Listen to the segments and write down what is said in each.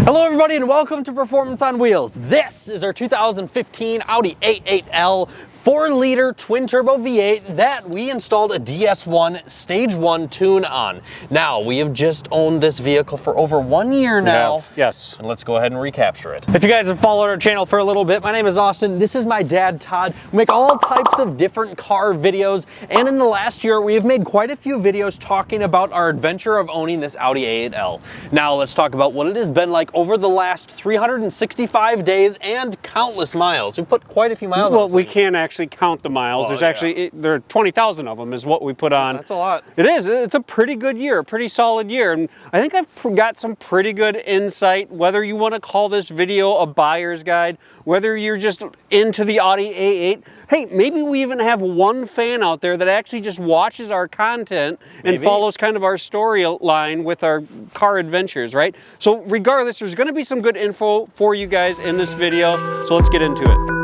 Hello everybody and welcome to Performance on Wheels. This is our 2015 Audi A8L 4-liter twin-turbo V8 that we installed a DS1 Stage 1 tune on. Now, we have just owned this vehicle for over 1 year now. Yes. And let's go ahead and recapture it. If you guys have followed our channel for a little bit, my name is Austin. This is my dad, Todd. We make all types of different car videos, and in the last year, we have made quite a few videos talking about our adventure of owning this Audi A8L. Now, let's talk about what it has been like over the last 365 days and countless miles. We've put quite a few miles on this we thing. can't actually count the miles. There's actually, there are 20,000 of them is what we put on. That's a lot. It is. It's a pretty good year, a pretty solid year. And I think I've got some pretty good insight, whether you want to call this video a buyer's guide, whether you're just into the Audi A8. Hey, maybe we even have one fan out there that actually just watches our content and follows kind of our storyline with our car adventures, right? So regardless, there's going to be some good info for you guys in this video. So let's get into it.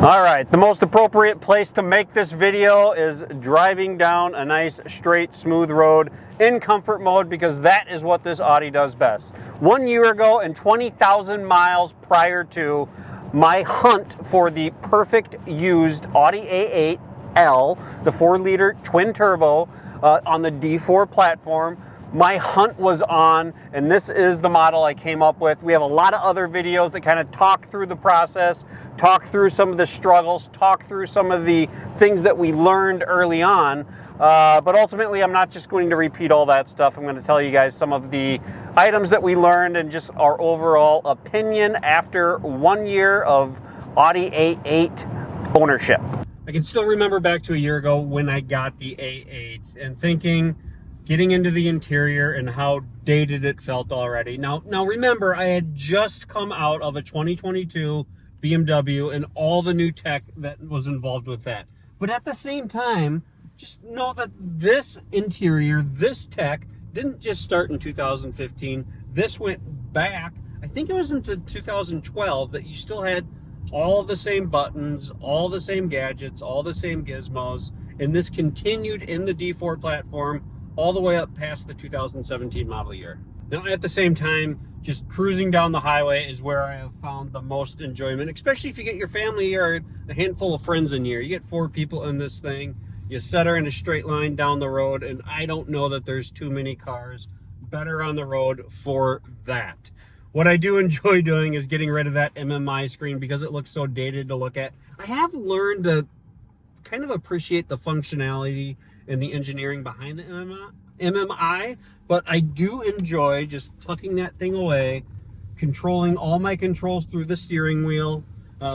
All right, the most appropriate place to make this video is driving down a nice, straight, smooth road in comfort mode, because that is what this Audi does best. 1 year ago and 20,000 miles prior to my hunt for the perfect used Audi A8L, the 4-liter twin turbo on the D4 platform, my hunt was on, and this is the model I came up with. We have a lot of other videos that kind of talk through the process, talk through some of the struggles, talk through some of the things that we learned early on. But ultimately, I'm not just going to repeat all that stuff. I'm going to tell you guys some of the items that we learned and just our overall opinion after 1 year of Audi A8 ownership. I can still remember back to a year ago when I got the A8 and thinking, getting into the interior and how dated it felt already. Now remember, I had just come out of a 2022 BMW and all the new tech that was involved with that. But at the same time, just know that this interior, this tech, didn't just start in 2015. This went back, I think it was into 2012, that you still had all the same buttons, all the same gadgets, all the same gizmos, and this continued in the D4 platform all the way up past the 2017 model year. Now, at the same time, just cruising down the highway is where I have found the most enjoyment, especially if you get your family or a handful of friends in here. You get 4 people in this thing, you set her in a straight line down the road, and I don't know that there's too many cars better on the road for that. What I do enjoy doing is getting rid of that MMI screen because it looks so dated to look at. I have learned to kind of appreciate the functionality and the engineering behind the MMI, but I do enjoy just tucking that thing away, controlling all my controls through the steering wheel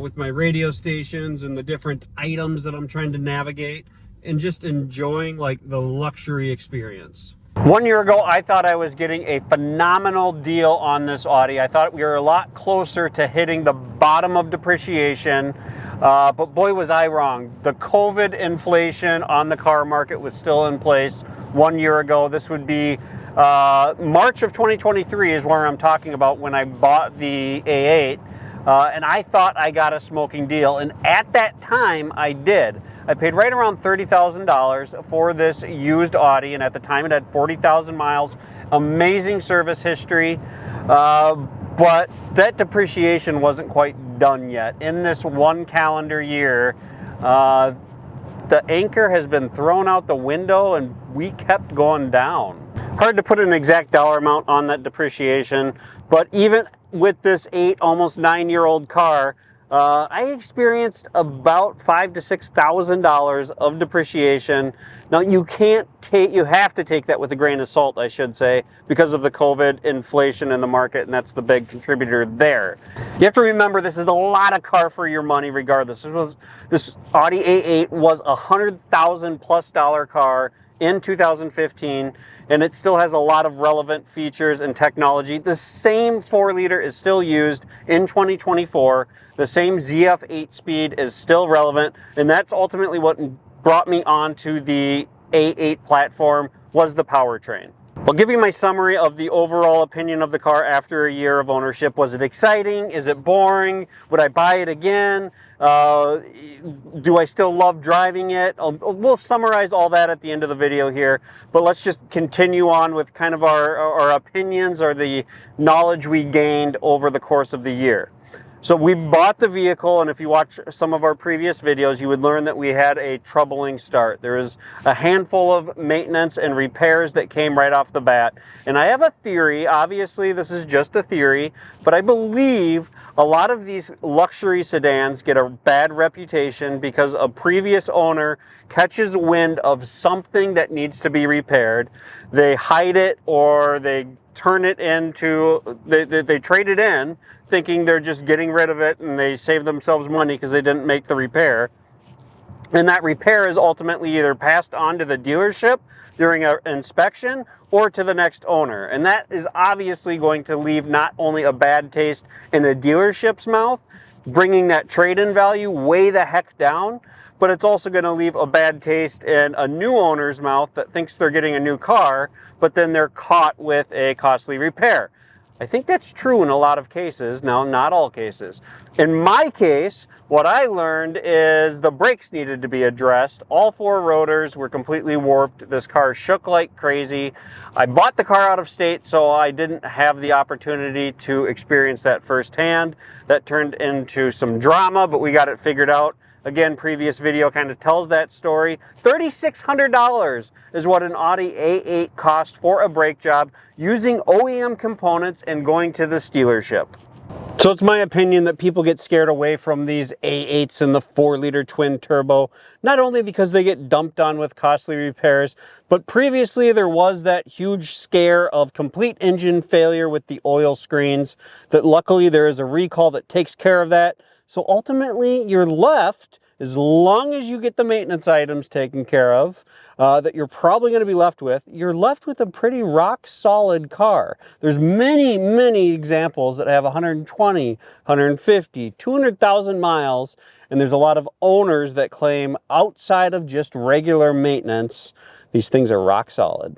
with my radio stations and the different items that I'm trying to navigate, and just enjoying like the luxury experience. 1 year ago, I thought I was getting a phenomenal deal on this Audi. I thought we were a lot closer to hitting the bottom of depreciation, but boy was I wrong. The COVID inflation on the car market was still in place 1 year ago. This would be March of 2023 is where I'm talking about when I bought the A8, and I thought I got a smoking deal, and at that time I did. I paid right around $30,000 for this used Audi, and at the time it had 40,000 miles, amazing service history, but that depreciation wasn't quite done yet. In this 1 calendar year, the anchor has been thrown out the window and we kept going down. Hard to put an exact dollar amount on that depreciation, but even with this almost 9-year-old car, I experienced about $5,000 to $6,000 of depreciation. Now you have to take that with a grain of salt, I should say, because of the COVID inflation in the market, and that's the big contributor there. You have to remember, this is a lot of car for your money regardless. This Audi A8 was $100,000+ car in 2015, and it still has a lot of relevant features and technology. The same 4-liter is still used in 2024. The same ZF 8-speed is still relevant, and that's ultimately what brought me onto the A8 platform, was the powertrain. I'll give you my summary of the overall opinion of the car after a year of ownership. Was it exciting? Is it boring? Would I buy it again? Do I still love driving it? We'll summarize all that at the end of the video here, but let's just continue on with kind of our opinions or the knowledge we gained over the course of the year. So we bought the vehicle, and if you watch some of our previous videos, you would learn that we had a troubling start. There was a handful of maintenance and repairs that came right off the bat. And I have a theory, obviously this is just a theory, but I believe a lot of these luxury sedans get a bad reputation because a previous owner catches wind of something that needs to be repaired. They hide it, or they turn it into, they trade it in thinking they're just getting rid of it, and they save themselves money because they didn't make the repair. And that repair is ultimately either passed on to the dealership during an inspection or to the next owner. And that is obviously going to leave not only a bad taste in a dealership's mouth, bringing that trade-in value way the heck down, but it's also going to leave a bad taste in a new owner's mouth that thinks they're getting a new car, but then they're caught with a costly repair. I think that's true in a lot of cases. Now, not all cases. In my case, what I learned is the brakes needed to be addressed. All 4 rotors were completely warped. This car shook like crazy. I bought the car out of state, so I didn't have the opportunity to experience that firsthand. That turned into some drama, but we got it figured out. Again, previous video kind of tells that story. $3,600 is what an Audi A8 cost for a brake job using OEM components and going to the dealership. So it's my opinion that people get scared away from these A8s and the 4-liter twin turbo, not only because they get dumped on with costly repairs, but previously there was that huge scare of complete engine failure with the oil screens, that luckily there is a recall that takes care of that. So ultimately you're left, as long as you get the maintenance items taken care of, that you're probably going to be left with, you're left with a pretty rock solid car. There's many, many examples that have 120, 150, 200,000 miles, and there's a lot of owners that claim outside of just regular maintenance, these things are rock solid.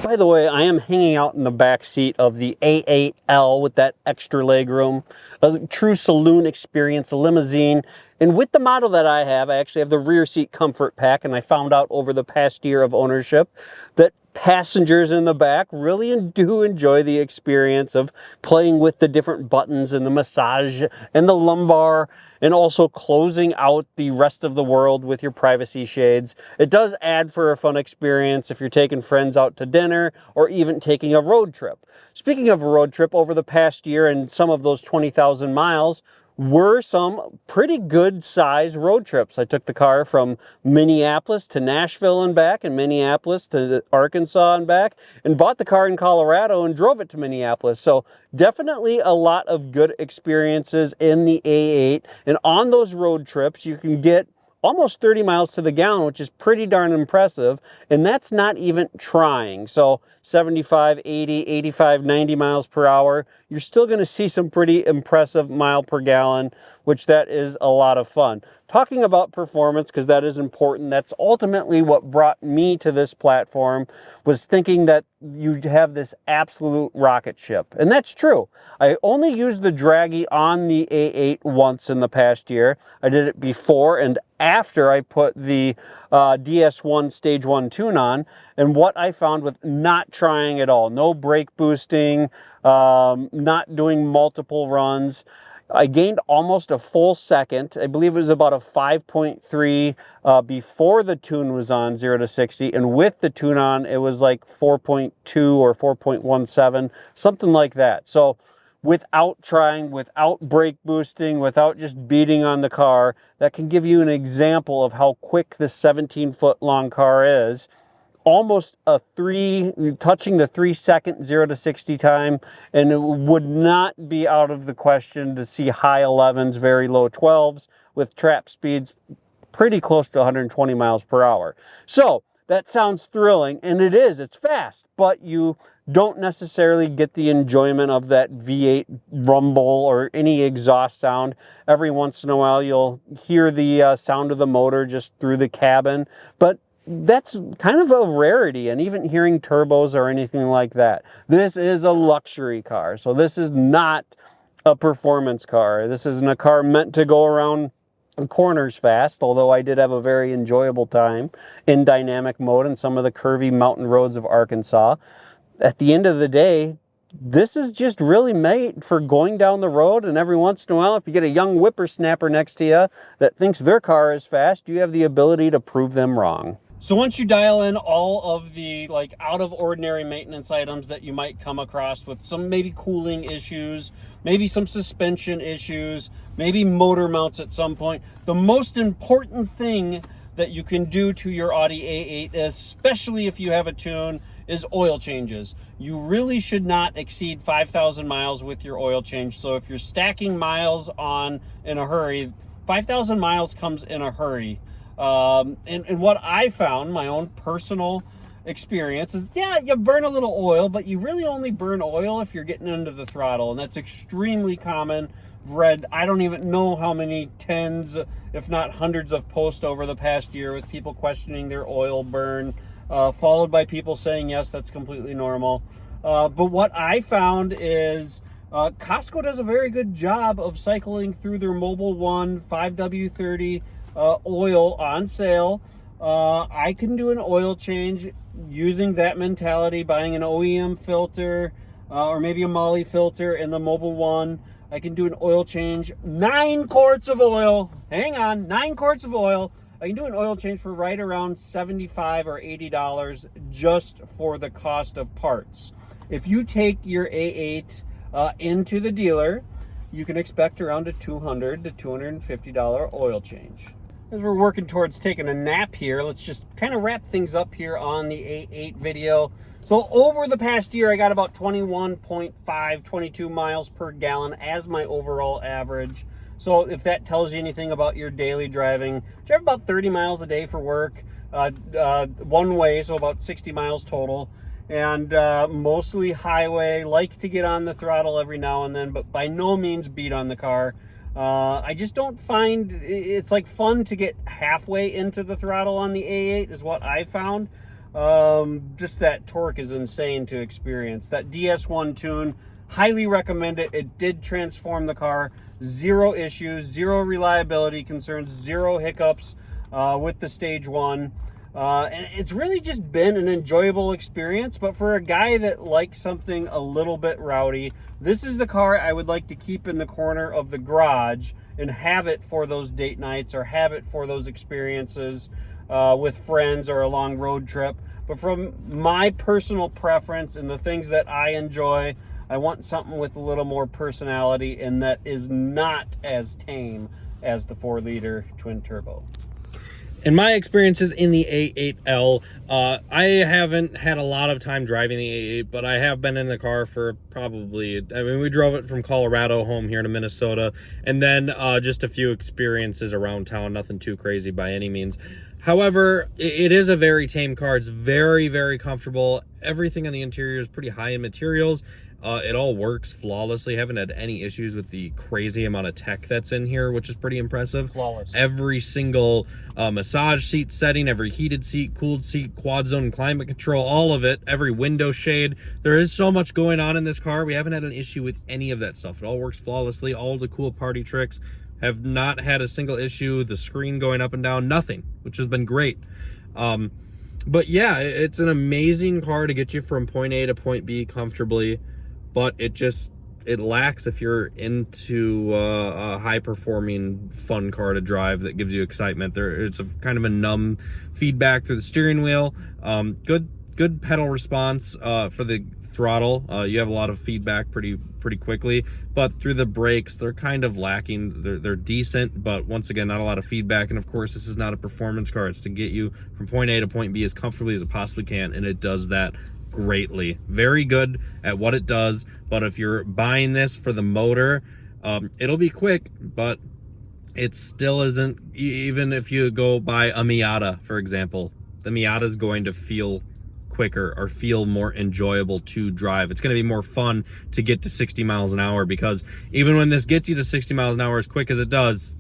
By the way, I am hanging out in the back seat of the A8L with that extra leg room, a true saloon experience, a limousine. And with the model that I actually have the rear seat comfort pack, and I found out over the past year of ownership that passengers in the back really do enjoy the experience of playing with the different buttons and the massage and the lumbar, and also closing out the rest of the world with your privacy shades. It does add for a fun experience if you're taking friends out to dinner or even taking a road trip. Speaking of a road trip, over the past year and some of those 20,000 miles, were some pretty good size road trips. I took the car from Minneapolis to Nashville and back, and Minneapolis to Arkansas and back, and bought the car in Colorado and drove it to Minneapolis. So definitely a lot of good experiences in the A8. And on those road trips, you can get almost 30 miles to the gallon, which is pretty darn impressive. And that's not even trying. So 75, 80, 85, 90 miles per hour, you're still going to see some pretty impressive mile per gallon, which that is a lot of fun. Talking about performance, because that is important, that's ultimately what brought me to this platform, was thinking that you have this absolute rocket ship. And that's true. I only used the Draggy on the A8 once in the past year. I did it before and after I put the DS1 Stage 1 tune on, and what I found with not trying at all, no brake boosting, not doing multiple runs, I gained almost a full second. I believe it was about a 5.3 before the tune was on 0 to 60, and with the tune on it was like 4.2 or 4.17, something like that. So without trying, without brake boosting, without just beating on the car, that can give you an example of how quick this 17-foot long car is. Almost touching the 3-second 0 to 60 time, and it would not be out of the question to see high 11s, very low 12s with trap speeds pretty close to 120 miles per hour. So that sounds thrilling, and it is, it's fast, but you don't necessarily get the enjoyment of that V8 rumble or any exhaust sound. Every once in a while you'll hear the sound of the motor just through the cabin, but that's kind of a rarity, and even hearing turbos or anything like that. This is a luxury car, so this is not a performance car. This isn't a car meant to go around corners fast, although I did have a very enjoyable time in dynamic mode in some of the curvy mountain roads of Arkansas. At the end of the day, this is just really made for going down the road, and every once in a while, if you get a young whippersnapper next to you that thinks their car is fast, you have the ability to prove them wrong. So once you dial in all of the like out of ordinary maintenance items that you might come across with some maybe cooling issues, maybe some suspension issues, maybe motor mounts at some point, the most important thing that you can do to your Audi A8, especially if you have a tune, is oil changes. You really should not exceed 5,000 miles with your oil change. So if you're stacking miles on in a hurry, 5,000 miles comes in a hurry. And what I found, my own personal experience, is yeah, you burn a little oil, but you really only burn oil if you're getting into the throttle, and that's extremely common. I've read, I don't even know how many tens, if not hundreds of posts over the past year with people questioning their oil burn, followed by people saying, yes, that's completely normal. But what I found is Costco does a very good job of cycling through their Mobil 1 5W30 oil on sale. I can do an oil change using that mentality, buying an OEM filter or maybe a Molly filter in the Mobil 1. I can do an oil change, 9 quarts of oil. Hang on, 9 quarts of oil. I can do an oil change for right around $75 or $80 just for the cost of parts. If you take your A8 into the dealer, you can expect around a $200 to $250 oil change. As we're working towards taking a nap here, let's just kind of wrap things up here on the A8 video. So over the past year, I got about 21.5, 22 miles per gallon as my overall average. So if that tells you anything about your daily driving, drive about 30 miles a day for work, one way, so about 60 miles total. And mostly highway, like to get on the throttle every now and then, but by no means beat on the car. I just don't find it's like fun to get halfway into the throttle on the A8 is what I found. Just that torque is insane to experience. That DS1 tune, highly recommend it. It did transform the car. Zero issues, zero reliability concerns, zero hiccups with the stage 1. And it's really just been an enjoyable experience. But for a guy that likes something a little bit rowdy, this is the car I would like to keep in the corner of the garage and have it for those date nights or have it for those experiences with friends or a long road trip. But from my personal preference and the things that I enjoy, I want something with a little more personality and that is not as tame as the 4-liter twin turbo. In my experiences in the A8L, I haven't had a lot of time driving the A8, but I have been in the car for probably, I mean, we drove it from Colorado home here to Minnesota, and then just a few experiences around town, nothing too crazy by any means. However, it is a very tame car. It's very, very comfortable. Everything on the interior is pretty high in materials. It all works flawlessly. Haven't had any issues with the crazy amount of tech that's in here, which is pretty impressive. Flawless. Every single massage seat setting, every heated seat, cooled seat, quad zone, climate control, all of it, every window shade. There is so much going on in this car. We haven't had an issue with any of that stuff. It all works flawlessly. All the cool party tricks. Have not had a single issue. The screen going up and down, nothing, which has been great. But yeah, it's an amazing car to get you from point A to point B comfortably. But it lacks if you're into a high-performing, fun car to drive that gives you excitement. It's a kind of a numb feedback through the steering wheel. Good pedal response for the throttle. You have a lot of feedback pretty quickly, but through the brakes, they're kind of lacking. They're decent, but once again, not a lot of feedback. And of course, this is not a performance car. It's to get you from point A to point B as comfortably as it possibly can, and it does that greatly. Very good at what it does. But if you're buying this for the motor, it'll be quick, but it still isn't. Even if you go buy a Miata, for example, the Miata is going to feel quicker or feel more enjoyable to drive. It's going to be more fun to get to 60 miles an hour, because even when this gets you to 60 miles an hour as quick as it does,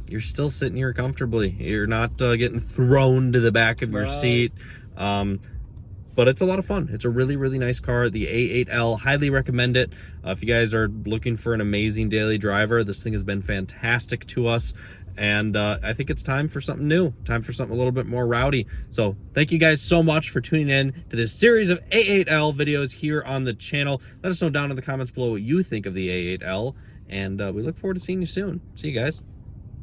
you're still sitting here comfortably. You're not getting thrown to the back of your seat. But it's a lot of fun. It's a really, really nice car. The A8L, highly recommend it. If you guys are looking for an amazing daily driver, this thing has been fantastic to us. And I think it's time for something new, time for something a little bit more rowdy. So thank you guys so much for tuning in to this series of A8L videos here on the channel. Let us know down in the comments below what you think of the A8L. And we look forward to seeing you soon. See you guys.